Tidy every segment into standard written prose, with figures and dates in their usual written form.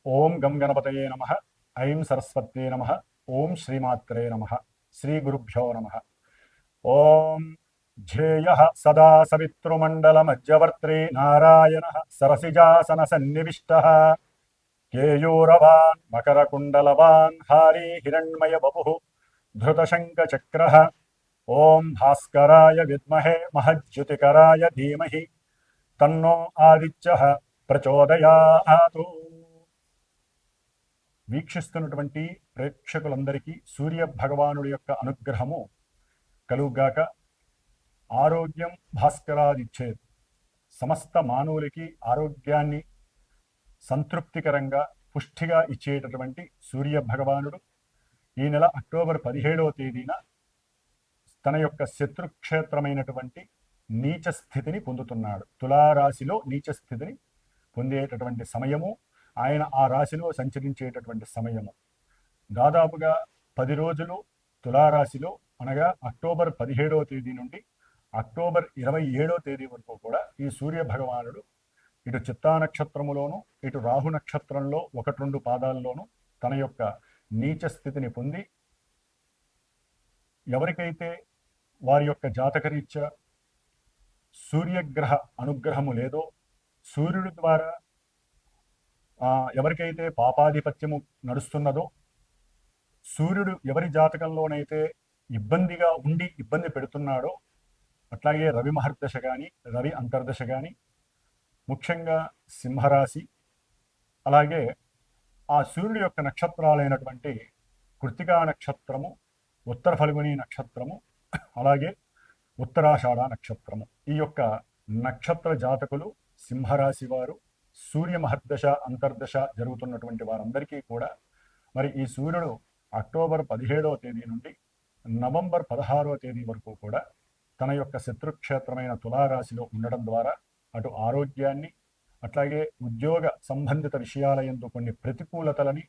ఓం గం గణపతయే నమ. ఐం సరస్వత్యే నమ. ఓం శ్రీమాత్రే నమ. శ్రీ గురుభ్యో నమ. ఓం ధ్యేయ సదా సవితృమండలమజ్జవర్త్రీ నారాయణ సరసిజాసన సన్నివిష్ట కేయూరవాన్ మకరకుండలవాన్ హారీ హిరణ్మయ బపు ధృతశంఖచక్ర. ఓం భాస్కరాయ విద్మహే మహజ్యుతికరాయ ధీమహి తన్నో ఆదిత్య ప్రచోదయాతు. వీక్షిస్తున్నటువంటి ప్రేక్షకులందరికీ సూర్య భగవానుడి యొక్క అనుగ్రహము కలుగుగాక. ఆరోగ్యం భాస్కరాదిచ్చేది. సమస్త మానవులకి ఆరోగ్యాన్ని సంతృప్తికరంగా పుష్టిగా ఇచ్చేటటువంటి సూర్య భగవానుడు ఈ నెల అక్టోబర్ 17వ తేదీన తన యొక్క శత్రుక్షేత్రమైనటువంటి నీచ స్థితిని పొందుతున్నాడు. తులారాశిలో నీచ స్థితిని పొందేటటువంటి సమయము, ఆయన ఆ రాశిలో సంచరించేటటువంటి సమయము. దాదాపుగా 10 రోజులు తులారాశిలో, అనగా అక్టోబర్ 17వ తేదీ నుండి అక్టోబర్ 27వ తేదీ వరకు కూడా ఈ సూర్య భగవానుడు ఇటు చిత్తా నక్షత్రములోను ఇటు రాహు నక్షత్రంలో 1-2 పాదాల్లోనూ తన యొక్క నీచ స్థితిని పొంది, ఎవరికైతే వారి యొక్క జాతకరీత్యా సూర్యగ్రహ అనుగ్రహము లేదో, సూర్యుడి ద్వారా ఎవరికైతే పాపాధిపత్యము నడుస్తున్నదో, సూర్యుడు ఎవరి జాతకంలోనైతే ఇబ్బందిగా ఉండి ఇబ్బంది పెడుతున్నాడో, అట్లాగే రవి మహర్దశ కానీ రవి అంతర్దశ కానీ, ముఖ్యంగా సింహరాశి, అలాగే ఆ సూర్యుడి యొక్క నక్షత్రాలైనటువంటి కృత్తికా నక్షత్రము, ఉత్తర ఫల్గుని నక్షత్రము, అలాగే ఉత్తరాషాఢ నక్షత్రము, ఈ యొక్క నక్షత్ర జాతకులు సింహరాశి వారు సూర్య మహర్దశ అంతర్దశ జరుగుతున్నటువంటి వారందరికీ కూడా మరి ఈ సూర్యుడు అక్టోబర్ 17వ తేదీ నుండి నవంబర్ 16వ తేదీ వరకు కూడా తన యొక్క శత్రుక్షేత్రమైన తులారాశిలో ఉండడం ద్వారా అటు ఆరోగ్యాన్ని, అట్లాగే ఉద్యోగ సంబంధిత విషయాల యందు కొన్ని ప్రతికూలతలని,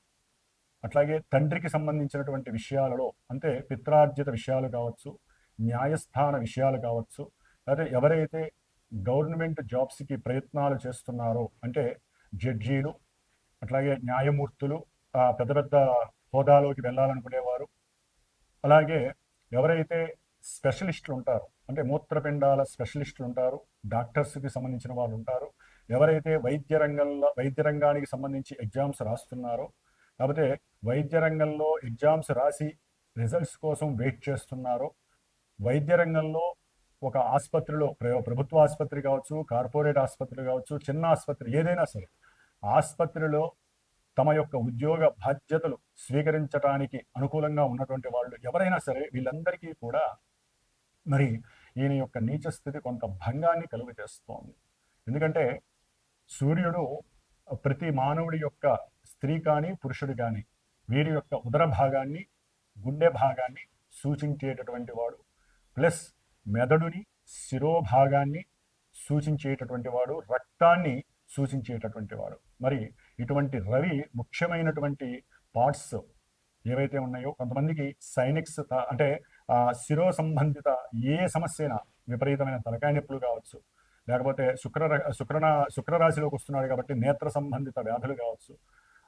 అట్లాగే తండ్రికి సంబంధించినటువంటి విషయాలలో, అంటే పిత్రార్జిత విషయాలు కావచ్చు, న్యాయస్థాన విషయాలు కావచ్చు, లేదా ఎవరైతే గవర్నమెంట్ జాబ్స్కి ప్రయత్నాలు చేస్తున్నారో, అంటే జడ్జీలు, అట్లాగే న్యాయమూర్తులు, పెద్ద పెద్ద హోదాలోకి వెళ్ళాలనుకునేవారు, అలాగే ఎవరైతే స్పెషలిస్టులు ఉంటారు, అంటే మూత్రపిండాల స్పెషలిస్టులు ఉంటారు, డాక్టర్స్కి సంబంధించిన వాళ్ళు ఉంటారు, ఎవరైతే వైద్య రంగానికి సంబంధించి ఎగ్జామ్స్ రాస్తున్నారో, లేకపోతే వైద్య రంగంలో ఎగ్జామ్స్ రాసి రిజల్ట్స్ కోసం వెయిట్ చేస్తున్నారో, వైద్య రంగంలో ఒక ఆసుపత్రిలో, ప్రభుత్వ ఆసుపత్రి కావచ్చు, కార్పొరేట్ ఆసుపత్రి కావచ్చు, చిన్న ఆసుపత్రి ఏదైనా సరే, ఆసుపత్రిలో తమ యొక్క ఉద్యోగ బాధ్యతలు స్వీకరించడానికి అనుకూలంగా ఉన్నటువంటి వాళ్ళు ఎవరైనా సరే, వీళ్ళందరికీ కూడా మరి ఈయన యొక్క నీచ స్థితి కొంత భంగాన్ని కలుగు చేస్తోంది. ఎందుకంటే సూర్యుడు ప్రతి మానవుడి యొక్క, స్త్రీ కానీ పురుషుడు కానీ, వీరి యొక్క ఉదర భాగాన్ని, గుండె భాగాన్ని సూచించేటటువంటి వాడు, ప్లస్ మెదడుని, శిరోభాగాన్ని సూచించేటటువంటి వాడు, రక్తాన్ని సూచించేటటువంటి వాడు. మరి ఇటువంటి రవి ముఖ్యమైనటువంటి పార్ట్స్ ఏవైతే ఉన్నాయో, కొంతమందికి సైనిక్స్, అంటే శిరో సంబంధిత ఏ సమస్య అయినా, విపరీతమైన తలకాయ నొప్పులు కావచ్చు, లేకపోతే శుక్రరాశిలోకి వస్తున్నాడు కాబట్టి నేత్ర సంబంధిత వ్యాధులు కావచ్చు,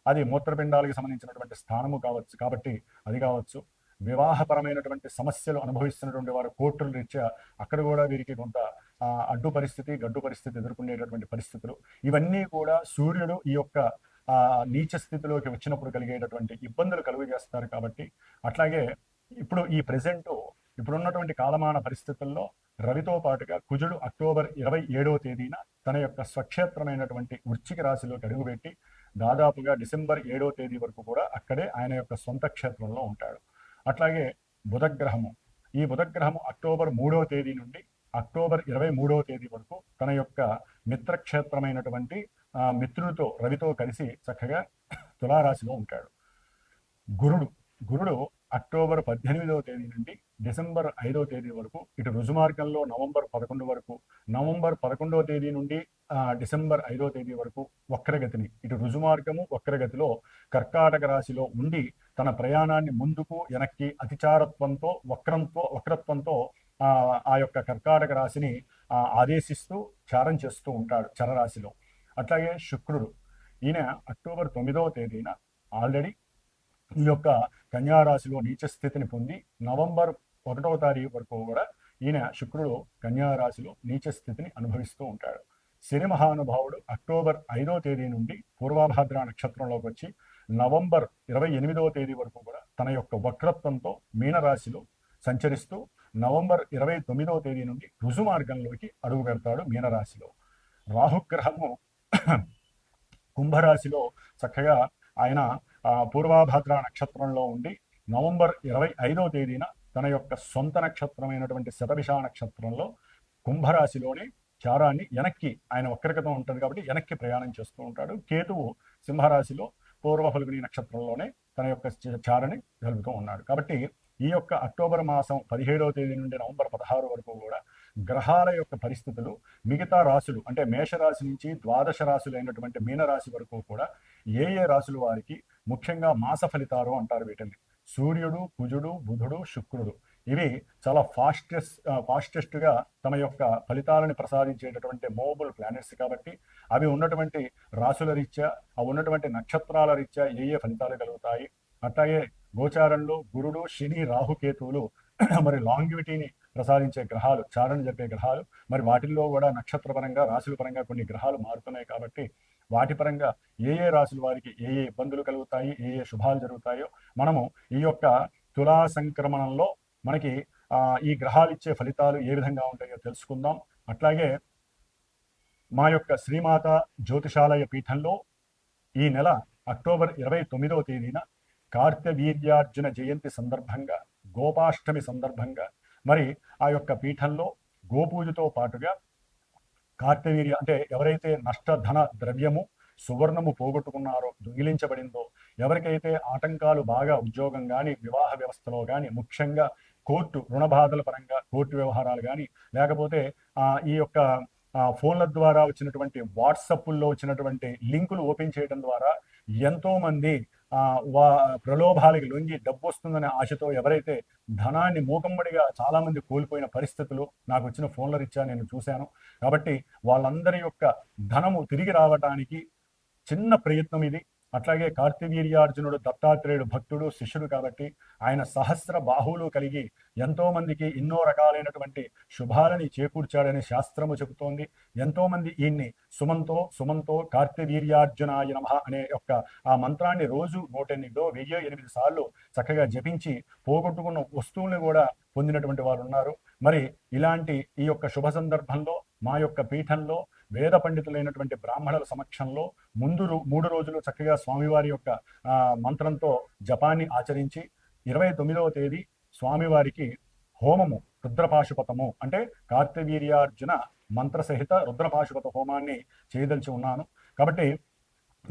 అది మూత్రపిండాలకు సంబంధించినటువంటి స్థానము కావచ్చు కాబట్టి అది కావచ్చు, వివాహపరమైనటువంటి సమస్యలు అనుభవిస్తున్నటువంటి వారు కోర్టుల రీత్యా అక్కడ కూడా వీరికి కొంత అడ్డు పరిస్థితి, గడ్డు పరిస్థితి ఎదుర్కొనేటటువంటి పరిస్థితులు, ఇవన్నీ కూడా సూర్యుడు ఈ యొక్క నీచ స్థితిలోకి వచ్చినప్పుడు కలిగేటటువంటి ఇబ్బందులు కలుగు చేస్తారు. కాబట్టి అట్లాగే ఇప్పుడు ఈ ఇప్పుడున్నటువంటి కాలమాన పరిస్థితుల్లో రవితో పాటుగా కుజుడు అక్టోబర్ 27వ తేదీన తన యొక్క స్వక్షేత్రమైనటువంటి వృశ్చిక రాశిలోకి అడుగుపెట్టి దాదాపుగా డిసెంబర్ 7వ తేదీ వరకు కూడా అక్కడే ఆయన యొక్క సొంత క్షేత్రంలో ఉంటాడు. అట్లాగే బుధగ్రహము, ఈ బుధగ్రహము అక్టోబర్ 3వ తేదీ నుండి అక్టోబర్ 23వ తేదీ వరకు తన యొక్క మిత్రక్షేత్రమైనటువంటి మిత్రుడితో, రవితో కలిసి చక్కగా తులారాశిలో ఉంటాడు. గురుడు అక్టోబర్ 18వ తేదీ నుండి డిసెంబర్ 5వ తేదీ వరకు ఇటు రుజుమార్గంలో నవంబర్ 11 వరకు, నవంబర్ 11వ తేదీ నుండి డిసెంబర్ 5వ తేదీ వరకు వక్రగతిని, ఇటు రుజుమార్గము వక్రగతిలో కర్కాటక రాశిలో ఉండి తన ప్రయాణాన్ని ముందుకు వెనక్కి అతిచారత్వంతో, వక్రత్వంతో ఆ యొక్క కర్కాటక రాశిని ఆదేశిస్తూ చారం చేస్తూ ఉంటాడు చరరాశిలో. అట్లాగే శుక్రుడు ఈయన అక్టోబర్ 9వ తేదీన ఆల్రెడీ ఈ యొక్క కన్యారాశిలో నీచ స్థితిని పొంది నవంబర్ 1వ తారీఖు వరకు కూడా ఈయన శుక్రుడు కన్యారాశిలో నీచ స్థితిని అనుభవిస్తూ ఉంటాడు. శని మహానుభావుడు అక్టోబర్ 5వ తేదీ నుండి పూర్వభాద్ర నక్షత్రంలోకి వచ్చి నవంబర్ 28వ తేదీ వరకు కూడా తన యొక్క వక్రత్వంతో మీనరాశిలో సంచరిస్తూ నవంబర్ 29వ తేదీ నుండి రుజు మార్గంలోకి అడుగు పెడతాడు మీనరాశిలో. రాహుగ్రహము కుంభరాశిలో చక్కగా ఆయన పూర్వభాద్ర నక్షత్రంలో ఉండి నవంబర్ 25వ తేదీన తన యొక్క సొంత నక్షత్రమైనటువంటి శతభిష నక్షత్రంలో కుంభరాశిలోని చారాన్ని వెనక్కి, ఆయన వక్రగతం ఉంటుంది కాబట్టి వెనక్కి ప్రయాణం చేస్తూ ఉంటాడు. కేతువు సింహరాశిలో పూర్వ ఫల్గుని నక్షత్రంలోనే తన యొక్క చారని జరుపుతూ ఉన్నాడు. కాబట్టి ఈ యొక్క అక్టోబర్ మాసం 17వ తేదీ నుండి నవంబర్ 16 వరకు కూడా గ్రహాల యొక్క పరిస్థితులు మిగతా రాశులు అంటే మేషరాశి నుంచి ద్వాదశ రాశులు అయినటువంటి మీనరాశి వరకు కూడా ఏ ఏ రాశుల వారికి ముఖ్యంగా మాస ఫలితాలు అంటారు వీటిని. సూర్యుడు, కుజుడు, బుధుడు, శుక్రుడు ఇవి చాలా ఫాస్టెస్ట్గా తమ యొక్క ఫలితాలను ప్రసాదించేటటువంటి మూవబుల్ ప్లానెట్స్ కాబట్టి అవి ఉన్నటువంటి రాశుల రీత్యా, అవి ఉన్నటువంటి నక్షత్రాల రీత్యా ఏ ఏ ఫలితాలు కలుగుతాయి. అట్లాగే గోచారంలో గురుడు, శని, రాహుకేతువులు మరి లాంగివిటీని ప్రసాదించే గ్రహాలు, చారణ జరిపే గ్రహాలు, మరి వాటిల్లో కూడా నక్షత్ర పరంగా రాశుల పరంగా కొన్ని గ్రహాలు మారుతున్నాయి కాబట్టి వాటి పరంగా ఏ ఏ రాశుల వారికి ఏ ఏ ఇబ్బందులు కలుగుతాయి, ఏ ఏ శుభాలు జరుగుతాయో మనము ఈ యొక్క తులా సంక్రమణంలో మనకి ఈ గ్రహాలు ఇచ్చే ఫలితాలు ఏ విధంగా ఉంటాయో తెలుసుకుందాం. అట్లాగే మా యొక్క శ్రీమాత జ్యోతిషాలయ పీఠంలో ఈ నెల అక్టోబర్ 29వ తేదీన కార్తవీర్యార్జున జయంతి సందర్భంగా, గోపాష్టమి సందర్భంగా మరి ఆ యొక్క పీఠంలో గోపూజతో పాటుగా కార్తవీర్య అంటే ఎవరైతే నష్టధన ద్రవ్యము సువర్ణము పోగొట్టుకున్నారో, దొంగిలించబడిందో, ఎవరికైతే ఆటంకాలు బాగా ఉద్యోగం కానీ వివాహ వ్యవస్థలో కానీ ముఖ్యంగా కోర్టు రుణబాధల పరంగా కోర్టు వ్యవహారాలు కానీ లేకపోతే ఈ యొక్క ఫోన్ల ద్వారా వచ్చినటువంటి వాట్సాప్ల్లో వచ్చినటువంటి లింకులు ఓపెన్ చేయడం ద్వారా ఎంతోమంది ప్రలోభాలకి లొంగి డబ్బు వస్తుందనే ఆశతో ఎవరైతే ధనాన్ని మూకమ్మడిగా చాలామంది కోల్పోయిన పరిస్థితులు నాకు వచ్చిన ఫోన్ల రీత్యా నేను చూశాను. కాబట్టి వాళ్ళందరి యొక్క ధనము తిరిగి రావటానికి చిన్న ప్రయత్నం ఇది. అట్లాగే కార్తవీర్యార్జునుడు దత్తాత్రేయుడు భక్తుడు, శిష్యుడు కాబట్టి ఆయన సహస్ర బాహువులు కలిగి ఎంతో మందికి ఎన్నో రకాలైనటువంటి శుభాలని చేకూర్చాడని శాస్త్రము చెబుతోంది. ఎంతోమంది ఈయన్ని సుమంతో కార్తవీర్యార్జునాయ నమః అనే యొక్క ఆ మంత్రాన్ని రోజు 108 సార్లు చక్కగా జపించి పోగొట్టుకున్న వస్తువుల్ని కూడా పొందినటువంటి వారు ఉన్నారు. మరి ఇలాంటి ఈ యొక్క శుభ సందర్భంలో మా యొక్క పీఠంలో వేద పండితులైనటువంటి బ్రాహ్మణుల సమక్షంలో 3 రోజులు చక్కగా స్వామివారి యొక్క మంత్రంతో జపాన్ని ఆచరించి 29వ తేదీ స్వామివారికి హోమము రుద్రపాశుపతము అంటే కార్తవీర్యార్జున మంత్రసహిత రుద్రపాశుపత హోమాన్ని చేయదలిచి ఉన్నాను. కాబట్టి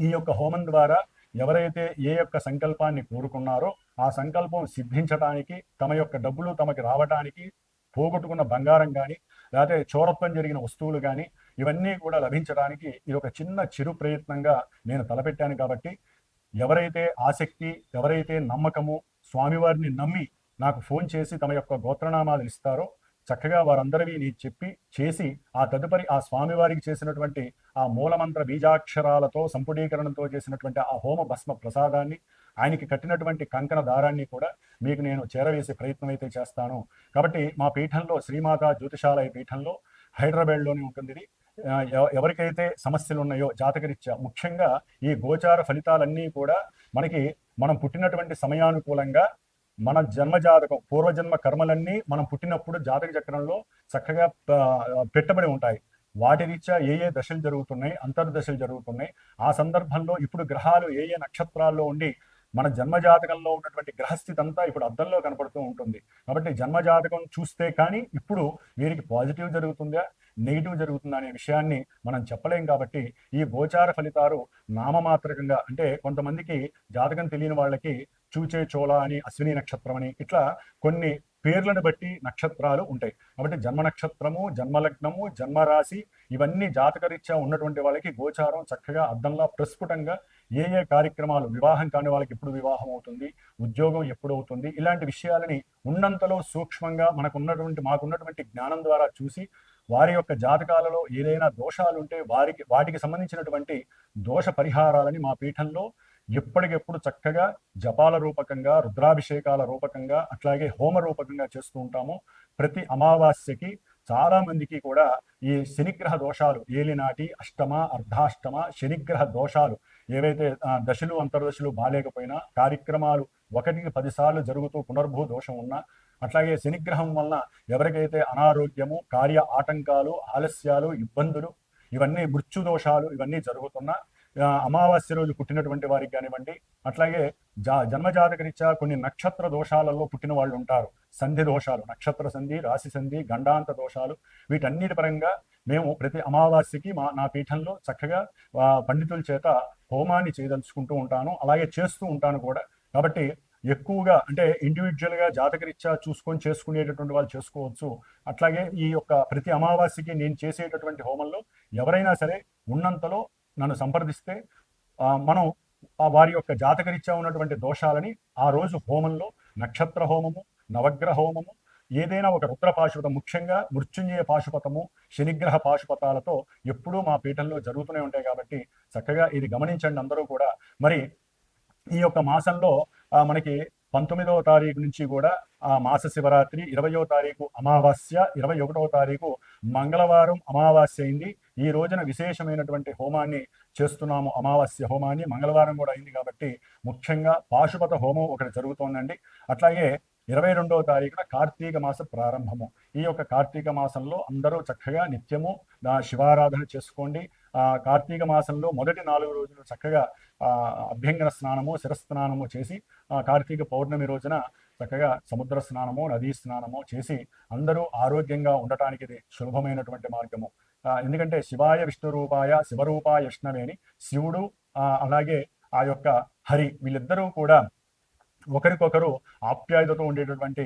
ఈ యొక్క హోమం ద్వారా ఎవరైతే ఏ యొక్క సంకల్పాన్ని కోరుకున్నారో ఆ సంకల్పం సిద్ధించడానికి, తమ యొక్క డబ్బులు తమకి రావటానికి, పోగొట్టుకున్న బంగారం కానీ లేకపోతే చోరత్వం జరిగిన వస్తువులు కానీ ఇవన్నీ కూడా లభించడానికి ఇది ఒక చిన్న చిరు ప్రయత్నంగా నేను తలపెట్టాను. కాబట్టి ఎవరైతే ఆసక్తి, ఎవరైతే నమ్మకము, స్వామివారిని నమ్మి నాకు ఫోన్ చేసి తమ యొక్క గోత్రనామాలు ఇస్తారో చక్కగా వారందరివి నీ చెప్పి చేసి ఆ తదుపరి ఆ స్వామివారికి చేసినటువంటి ఆ మూలమంత్ర బీజాక్షరాలతో సంపుడీకరణతో చేసినటువంటి ఆ హోమ భస్మ ప్రసాదాన్ని, ఆయనకి కట్టినటువంటి కంకణ దారాన్ని కూడా మీకు నేను చేరవేసే ప్రయత్నం అయితే చేస్తాను. కాబట్టి మా పీఠంలో శ్రీమాత జ్యోతిషాలయ పీఠంలో హైదరాబాద్లోనే ఉంటుంది. ఇది ఎవరికైతే సమస్యలు ఉన్నాయో జాతకరీత్యా ముఖ్యంగా ఈ గోచార ఫలితాలన్నీ కూడా మనం పుట్టినటువంటి సమయానుకూలంగా మన జన్మజాతకం పూర్వజన్మ కర్మలన్నీ మనం పుట్టినప్పుడు జాతక చక్రంలో చక్కగా పెట్టబడి ఉంటాయి. వాటి రీత్యా ఏ ఏ దశలు జరుగుతున్నాయి, అంతర్దశలు జరుగుతున్నాయి. ఆ సందర్భంలో ఇప్పుడు గ్రహాలు ఏ ఏ నక్షత్రాల్లో ఉండి మన జన్మజాతకంలో ఉన్నటువంటి గ్రహస్థితి అంతా ఇప్పుడు అద్దంలో కనపడుతూ ఉంటుంది. కాబట్టి జన్మజాతకం చూస్తే కానీ ఇప్పుడు వీరికి పాజిటివ్ జరుగుతుందా నెగిటివ్ జరుగుతుందా అనే విషయాన్ని మనం చెప్పలేం. కాబట్టి ఈ గోచార ఫలితాలు నామమాత్రకంగా అంటే కొంతమందికి జాతకం తెలియని వాళ్ళకి చూచే చోళ అని, అశ్విని నక్షత్రం అని ఇట్లా కొన్ని పేర్లను బట్టి నక్షత్రాలు ఉంటాయి. కాబట్టి జన్మ నక్షత్రము, జన్మలగ్నము, జన్మరాశి ఇవన్నీ జాతకరీత్యా ఉన్నటువంటి వాళ్ళకి గోచారం చక్కగా అద్దంలా ప్రస్ఫుటంగా ఏ ఏ కార్యక్రమాలు, వివాహం కాని వాళ్ళకి ఎప్పుడు వివాహం అవుతుంది, ఉద్యోగం ఎప్పుడు అవుతుంది, ఇలాంటి విషయాలని ఉన్నంతలో సూక్ష్మంగా మాకున్నటువంటి జ్ఞానం ద్వారా చూసి వారి యొక్క జాతకాలలో ఏదైనా దోషాలు ఉంటే వాటికి సంబంధించినటువంటి దోష పరిహారాలని మా పీఠంలో ఎప్పటికెప్పుడు చక్కగా జపాల రూపకంగా, రుద్రాభిషేకాల రూపకంగా, అట్లాగే హోమ రూపకంగా చేస్తూ ఉంటాము. ప్రతి అమావాస్యకి చాలా మందికి కూడా ఈ శనిగ్రహ దోషాలు, ఏలినాటి, అష్టమ, అర్ధాష్టమ శనిగ్రహ దోషాలు ఏవైతే దశలు అంతర్దశలు బాలేకపోయినా, కార్యక్రమాలు 1కి 10 సార్లు జరుగుతూ పునర్భూ దోషం ఉన్నా, అట్లాగే శనిగ్రహం వలన ఎవరికైతే అనారోగ్యము, కార్య ఆటంకాలు, ఆలస్యాలు, ఇబ్బందులు, ఇవన్నీ మృత్యు దోషాలు ఇవన్నీ జరుగుతున్నా, అమావాస్య రోజు పుట్టినటువంటి వారికి కానివ్వండి, అట్లాగే జన్మజాతకరీత్యా కొన్ని నక్షత్ర దోషాలలో పుట్టిన వాళ్ళు ఉంటారు. సంధి దోషాలు, నక్షత్ర సంధి, రాశి సంధి, గండాంత దోషాలు, వీటన్నిటి పరంగా మేము ప్రతి అమావాస్యకి నా పీఠంలో చక్కగా పండితుల చేత హోమాన్ని చేయదలుచుకుంటూ ఉంటాను, అలాగే చేస్తూ ఉంటాను కూడా. కాబట్టి ఎక్కువగా అంటే ఇండివిజువల్గా జాతకరీత్యా చూసుకొని చేసుకునేటటువంటి వాళ్ళు చేసుకోవచ్చు. అట్లాగే ఈ యొక్క ప్రతి అమావాస్యకి నేను చేసేటటువంటి హోమంలో ఎవరైనా సరే ఉన్నంతలో నన్ను సంప్రదిస్తే మనం వారి యొక్క జాతకరీత్యా ఉన్నటువంటి దోషాలని ఆ రోజు హోమంలో నక్షత్ర హోమము, నవగ్రహ హోమము, ఏదైనా ఒక రుద్ర పాశుపతం, ముఖ్యంగా మృత్యుంజయ పాశుపతము, శనిగ్రహ పాశుపతాలతో ఎప్పుడూ మా పీఠంలో జరుగుతూనే ఉంటాయి. కాబట్టి చక్కగా ఇది గమనించండి అందరూ కూడా. మరి ఈ యొక్క మాసంలో మనకి 19వ తారీఖు నుంచి కూడా మాస శివరాత్రి, 20వ తారీఖు అమావాస్య, 21వ తారీఖు మంగళవారం అమావాస్య అయింది. ఈ రోజున విశేషమైనటువంటి హోమాన్ని చేస్తున్నాము, అమావాస్య హోమాన్ని. మంగళవారం కూడా అయింది కాబట్టి ముఖ్యంగా పాశుపత హోమం ఒకటి జరుగుతోందండి. అట్లాగే 22వ తారీఖున కార్తీక మాస ప్రారంభము. ఈ యొక్క కార్తీక మాసంలో అందరూ చక్కగా నిత్యము శివారాధన చేసుకోండి. కార్తీక మాసంలో మొదటి 4 రోజులు చక్కగా అభ్యంగన స్నానము, శిరస్నానము చేసి కార్తీక పౌర్ణమి రోజున చక్కగా సముద్ర స్నానము, నదీ స్నానము చేసి అందరూ ఆరోగ్యంగా ఉండటానికి ఇది సులభమైనటువంటి మార్గము. ఎందుకంటే శివాయ విష్ణు రూపాయ శివరూపాయ విష్ణవే అని శివుడు అలాగే ఆ యొక్క హరి వీళ్ళిద్దరూ కూడా ఒకరికొకరు ఆప్యాయతతో ఉండేటటువంటి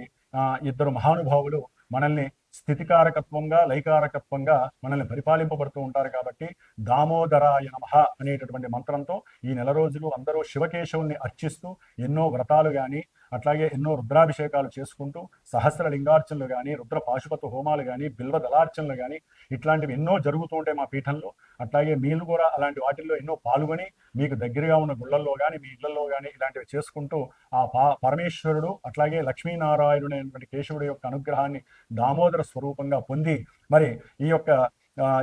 ఇద్దరు మహానుభావులు మనల్ని స్థితికారకత్వంగా, లైకారకత్వంగా మనల్ని పరిపాలింపబడుతూ ఉంటారు. కాబట్టి దామోదరాయ నమః అనేటటువంటి మంత్రంతో ఈ నెల రోజులు అందరూ శివకేశవుల్ని అర్చిస్తూ ఎన్నో వ్రతాలు కానీ, అట్లాగే ఎన్నో రుద్రాభిషేకాలు చేసుకుంటూ సహస్ర లింగార్చనలు కానీ, రుద్ర పాశుపత హోమాలు కానీ, బిల్వ దళార్చనలు కానీ ఇట్లాంటివి ఎన్నో జరుగుతూ ఉంటాయి మా పీఠంలో. అట్లాగే మీరు కూడా అలాంటి వాటిల్లో ఎన్నో పాల్గొని మీకు దగ్గరగా ఉన్న గుళ్ళల్లో కానీ, మీ ఇళ్లలో కానీ ఇలాంటివి చేసుకుంటూ ఆ పరమేశ్వరుడు అట్లాగే లక్ష్మీనారాయణుడు అయినటువంటి కేశవుడి యొక్క అనుగ్రహాన్ని దామోదర స్వరూపంగా పొంది మరి ఈ యొక్క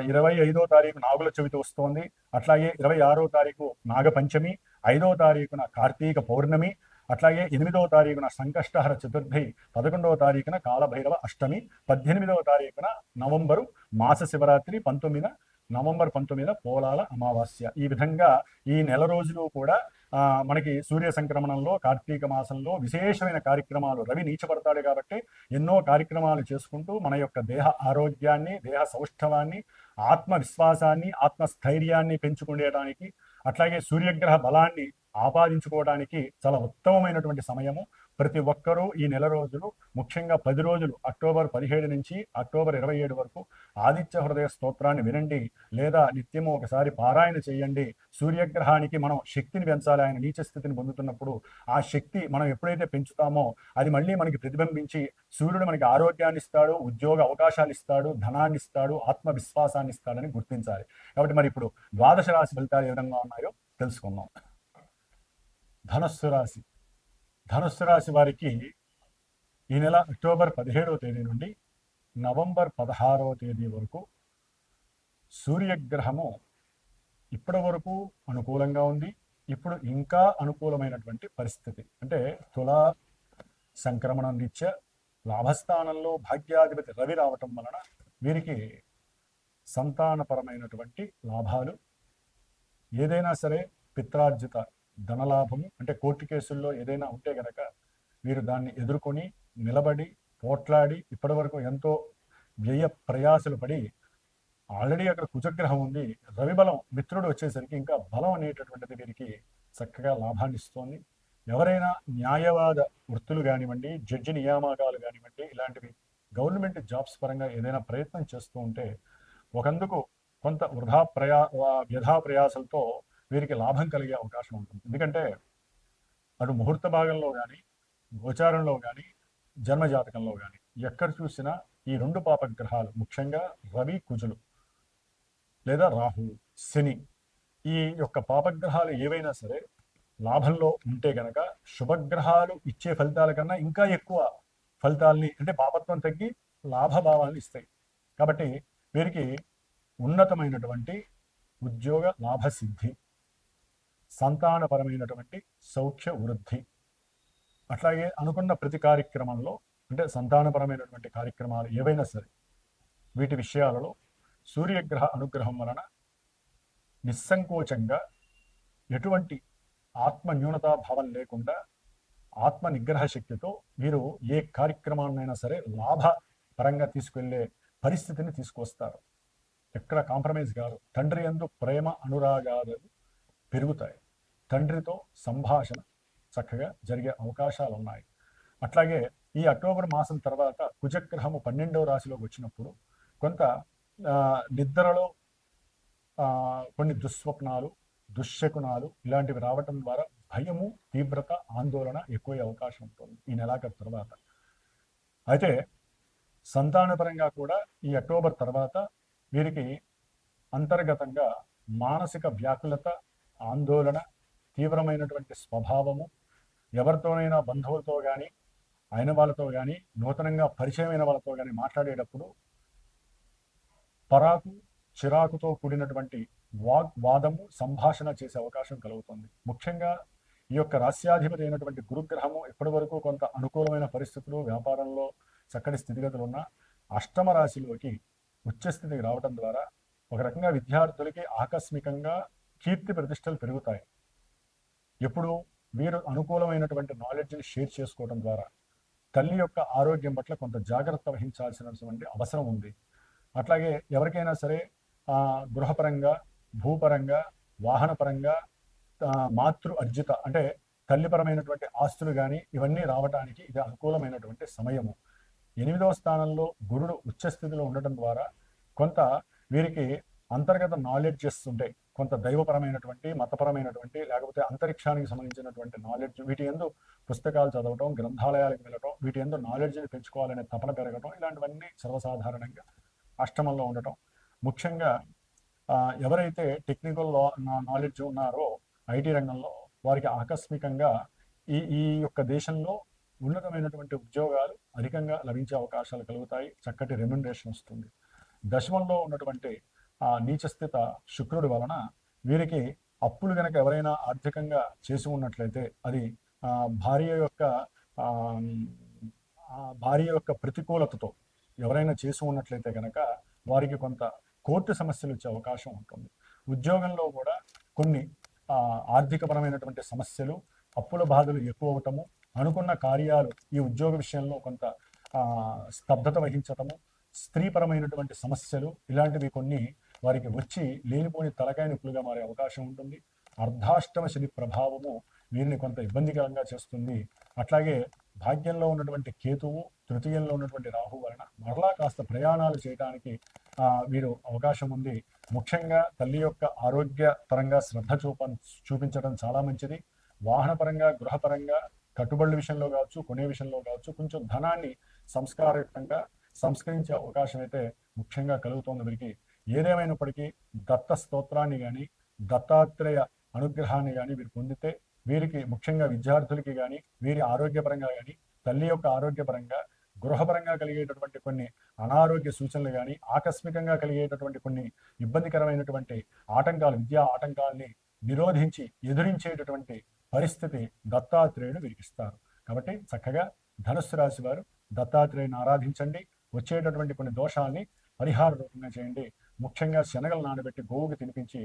25వ తారీఖు నాగుల చవితి వస్తోంది. అట్లాగే 26వ తారీఖు నాగపంచమి, 5వ తారీఖున కార్తీక పౌర్ణమి, అట్లాగే 8వ తారీఖున సంకష్టహర చతుర్థి, 11వ తారీఖున కాలభైరవ అష్టమి, 18వ తారీఖున నవంబరు మాస శివరాత్రి, నవంబర్ 19 పోలాల అమావాస్య. ఈ విధంగా ఈ నెల రోజులు కూడా మనకి సూర్య సంక్రమణంలో కార్తీక మాసంలో విశేషమైన కార్యక్రమాలు, రవి నీచపడతాడు కాబట్టి ఎన్నో కార్యక్రమాలు చేసుకుంటూ మన యొక్క దేహ ఆరోగ్యాన్ని, దేహ సౌష్ఠవాన్ని, ఆత్మవిశ్వాసాన్ని, ఆత్మస్థైర్యాన్ని పెంచుకునేటానికి, అట్లాగే సూర్యగ్రహ బలాన్ని ఆపాదించుకోవడానికి చాలా ఉత్తమమైనటువంటి సమయము. ప్రతి ఒక్కరూ ఈ నెల రోజులు, ముఖ్యంగా 10 రోజులు అక్టోబర్ 17 నుంచి అక్టోబర్ 27 వరకు ఆదిత్య హృదయ స్తోత్రాన్ని వినండి, లేదా నిత్యము ఒకసారి పారాయణ చేయండి. సూర్యగ్రహానికి మనం శక్తిని పెంచాలి. ఆయన నీచ స్థితిని పొందుతున్నప్పుడు ఆ శక్తి మనం ఎప్పుడైతే పెంచుతామో అది మళ్ళీ మనకి ప్రతిబింబించి సూర్యుడు మనకి ఆరోగ్యాన్ని ఇస్తాడు, ఉద్యోగ అవకాశాలు ఇస్తాడు, ధనాన్ని ఇస్తాడు, ఆత్మవిశ్వాసాన్ని ఇస్తాడని గుర్తించాలి. కాబట్టి మరి ఇప్పుడు ద్వాదశ రాశి ఫలితాలు ఏ విధంగా ఉన్నాయో తెలుసుకుందాం. ధనుస్సు రాశి వారికి ఈ నెల అక్టోబర్ 17వ తేదీ నుండి నవంబర్ 16వ తేదీ వరకు సూర్యగ్రహము ఇప్పటి వరకు అనుకూలంగా ఉంది. ఇప్పుడు ఇంకా అనుకూలమైనటువంటి పరిస్థితి అంటే తులా సంక్రమణం రీత్యా లాభస్థానంలో భాగ్యాధిపతి రవి రావటం వలన వీరికి సంతానపరమైనటువంటి లాభాలు, ఏదైనా సరే పిత్రార్జిత ధనలాభము అంటే కోర్టు కేసుల్లో ఏదైనా ఉంటే గనక వీరు దాన్ని ఎదుర్కొని నిలబడి పోట్లాడి ఇప్పటి వరకు ఎంతో వ్యయ ప్రయాసలు పడి ఆల్రెడీ అక్కడ కుజగ్రహం ఉంది, రవి బలం మిత్రుడు వచ్చేసరికి ఇంకా బలం అనేటటువంటిది వీరికి చక్కగా లాభాన్ని ఇస్తోంది. ఎవరైనా న్యాయవాద వృత్తులు కానివ్వండి, జడ్జి నియామకాలు కానివ్వండి, ఇలాంటివి గవర్నమెంట్ జాబ్స్ పరంగా ఏదైనా ప్రయత్నం చేస్తూ ఉంటే ఒకందుకు కొంత వ్యధా ప్రయాసలతో వీరికి లాభం కలిగే అవకాశం ఉంటుంది. ఎందుకంటే అటు ముహూర్త భాగంలో కానీ, గోచారంలో కానీ, జన్మజాతకంలో కానీ ఎక్కడ చూసినా ఈ రెండు పాపగ్రహాలు ముఖ్యంగా రవి కుజులు లేదా రాహు శని ఈ యొక్క పాపగ్రహాలు ఏవైనా సరే లాభంలో ఉంటే గనక శుభగ్రహాలు ఇచ్చే ఫలితాల కన్నా ఇంకా ఎక్కువ ఫలితాల్ని అంటే పాపత్వం తగ్గి లాభభావాన్ని ఇస్తాయి. కాబట్టి వీరికి ఉన్నతమైనటువంటి ఉద్యోగ లాభసిద్ధి, సంతానపరమైనటువంటి సౌఖ్య వృద్ధి, అట్లాగే అనుకున్న ప్రతి కార్యక్రమంలో అంటే సంతానపరమైనటువంటి కార్యక్రమాలు ఏవైనా సరే వీటి విషయాలలో సూర్యగ్రహ అనుగ్రహం వలన నిస్సంకోచంగా ఎటువంటి ఆత్మ న్యూనతాభావం లేకుండా ఆత్మ నిగ్రహ శక్తితో మీరు ఏ కార్యక్రమాన్నైనా సరే లాభపరంగా తీసుకెళ్లే పరిస్థితిని తీసుకొస్తారు. ఎక్కడ కాంప్రమైజ్ కాదు. తండ్రి యందు ప్రేమ అనురాగాలు పెరుగుతాయి. తండ్రితో సంభాషణ చక్కగా జరిగే అవకాశాలు ఉన్నాయి. అట్లాగే ఈ అక్టోబర్ మాసం తర్వాత కుజగ్రహము 12వ రాశిలోకి వచ్చినప్పుడు కొంత నిద్రలో కొన్ని దుస్వప్నాలు, దుశ్శకునాలు ఇలాంటివి రావటం ద్వారా భయము, తీవ్రత, ఆందోళన ఎక్కువే అవకాశం ఉంటుంది ఈ నెలాఖరు తర్వాత. అయితే సంతానపరంగా కూడా ఈ అక్టోబర్ తర్వాత వీరికి అంతర్గతంగా మానసిక వ్యాకులత, ఆందోళన, తీవ్రమైనటువంటి స్వభావము, ఎవరితోనైనా బంధువులతో కానీ అయిన వాళ్ళతో కానీ నూతనంగా పరిచయమైన వాళ్ళతో కానీ మాట్లాడేటప్పుడు పరాకు, చిరాకుతో కూడినటువంటి వాదము, సంభాషణ చేసే అవకాశం కలుగుతుంది. ముఖ్యంగా ఈ యొక్క రాస్యాధిపతి అయినటువంటి గురుగ్రహము ఇప్పటి వరకు కొంత అనుకూలమైన పరిస్థితులు, వ్యాపారంలో చక్కటి స్థితిగతులు ఉన్న అష్టమ రాశిలోకి ఉచ్చస్థితికి రావడం ద్వారా ఒక రకంగా విద్యార్థులకి ఆకస్మికంగా కీర్తి ప్రతిష్టలు పెరుగుతాయి. ఎప్పుడు వీరు అనుకూలమైనటువంటి నాలెడ్జ్ని షేర్ చేసుకోవడం ద్వారా తల్లి యొక్క ఆరోగ్యం పట్ల కొంత జాగ్రత్త వహించాల్సినటువంటి అవసరం ఉంది. అట్లాగే ఎవరికైనా సరే గృహపరంగా, భూపరంగా, వాహనపరంగా మాతృ అర్జిత అంటే తల్లిపరమైనటువంటి ఆస్తులు కానీ ఇవన్నీ రావడానికి ఇది అనుకూలమైనటువంటి సమయము. 8వ స్థానంలో గురుడు ఉచ్చస్థితిలో ఉండటం ద్వారా కొంత వీరికి అంతర్గత నాలెడ్జెస్ ఉంటాయి. కొంత దైవపరమైనటువంటి, మతపరమైనటువంటి, లేకపోతే అంతరిక్షానికి సంబంధించినటువంటి నాలెడ్జ్, వీటి యందు పుస్తకాలు చదవటం, గ్రంథాలయాలకు వెళ్ళటం, వీటి యందు నాలెడ్జ్ని పెంచుకోవాలనే తపన పెరగటం, ఇలాంటివన్నీ సర్వసాధారణంగా అష్టమంలో ఉండటం. ముఖ్యంగా ఎవరైతే టెక్నికల్ నాలెడ్జ్ ఉన్నారో ఐటీ రంగంలో వారికి ఆకస్మికంగా ఈ యొక్క దేశంలో ఉన్నతమైనటువంటి ఉద్యోగాలు అధికంగా లభించే అవకాశాలు కలుగుతాయి. చక్కటి రెమ్యునరేషన్ వస్తుంది. దశమంలో ఉన్నటువంటి నీచస్థిత శుక్రుడి వలన వీరికి అప్పులు గనక ఎవరైనా ఆర్థికంగా చేసి ఉన్నట్లయితే అది భార్య యొక్క ప్రతికూలతతో ఎవరైనా చేసి ఉన్నట్లయితే కనుక వారికి కొంత కోర్టు సమస్యలు వచ్చే అవకాశం ఉంటుంది. ఉద్యోగంలో కూడా కొన్ని ఆర్థికపరమైనటువంటి సమస్యలు, అప్పుల బాధలు ఎక్కువ అవటము, అనుకున్న కార్యాలు ఈ ఉద్యోగ విషయంలో కొంత స్తబ్దత వహించటము, స్త్రీపరమైనటువంటి సమస్యలు ఇలాంటివి కొన్ని వారికి వచ్చి లేనిపోని తలకాయ నొప్పులుగా మారే అవకాశం ఉంటుంది. అర్ధాష్టమ శని ప్రభావము వీరిని కొంత ఇబ్బందికరంగా చేస్తుంది. అట్లాగే భాగ్యంలో ఉన్నటువంటి కేతువు, తృతీయంలో ఉన్నటువంటి రాహు వలన మరలా కాస్త ప్రయాణాలు చేయడానికి వీరు అవకాశం ఉంది. ముఖ్యంగా తల్లి యొక్క ఆరోగ్య పరంగా శ్రద్ధ చూపించడం చాలా మంచిది. వాహనపరంగా, గృహపరంగా, కట్టుబడుల విషయంలో కావచ్చు, కొనే విషయంలో కావచ్చు కొంచెం ధనాన్ని సంస్కారయుక్తంగా సంస్కరించే అవకాశం అయితే ముఖ్యంగా కలుగుతోంది వీరికి. ఏదేమైనప్పటికీ దత్త స్తోత్రాన్ని కానీ, దత్తాత్రేయ అనుగ్రహాన్ని కానీ వీరు పొందితే వీరికి ముఖ్యంగా విద్యార్థులకి కానీ, వీరి ఆరోగ్యపరంగా కానీ, తల్లి యొక్క ఆరోగ్యపరంగా, గృహపరంగా కలిగేటటువంటి కొన్ని అనారోగ్య సూచనలు కానీ, ఆకస్మికంగా కలిగేటటువంటి కొన్ని ఇబ్బందికరమైనటువంటి ఆటంకాలు, విద్యా ఆటంకాలని నిరోధించి ఎదురించేటటువంటి పరిస్థితి దత్తాత్రేయుడు వీరికిస్తారు. కాబట్టి చక్కగా ధనుస్సు రాశి వారు దత్తాత్రేయుని ఆరాధించండి. వచ్చేటటువంటి కొన్ని దోషాలని పరిహార రూపంగా చేయండి. ముఖ్యంగా శనగలు నానబెట్టి గోవుకి తినిపించి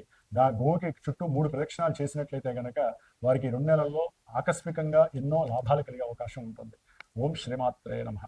గోవుకి చుట్టూ 3 ప్రదక్షిణాలు చేసినట్లయితే కనుక వారికి 2 నెలల్లో ఆకస్మికంగా ఎన్నో లాభాలు కలిగే అవకాశం ఉంటుంది. ఓం శ్రీమాత్రే నమః.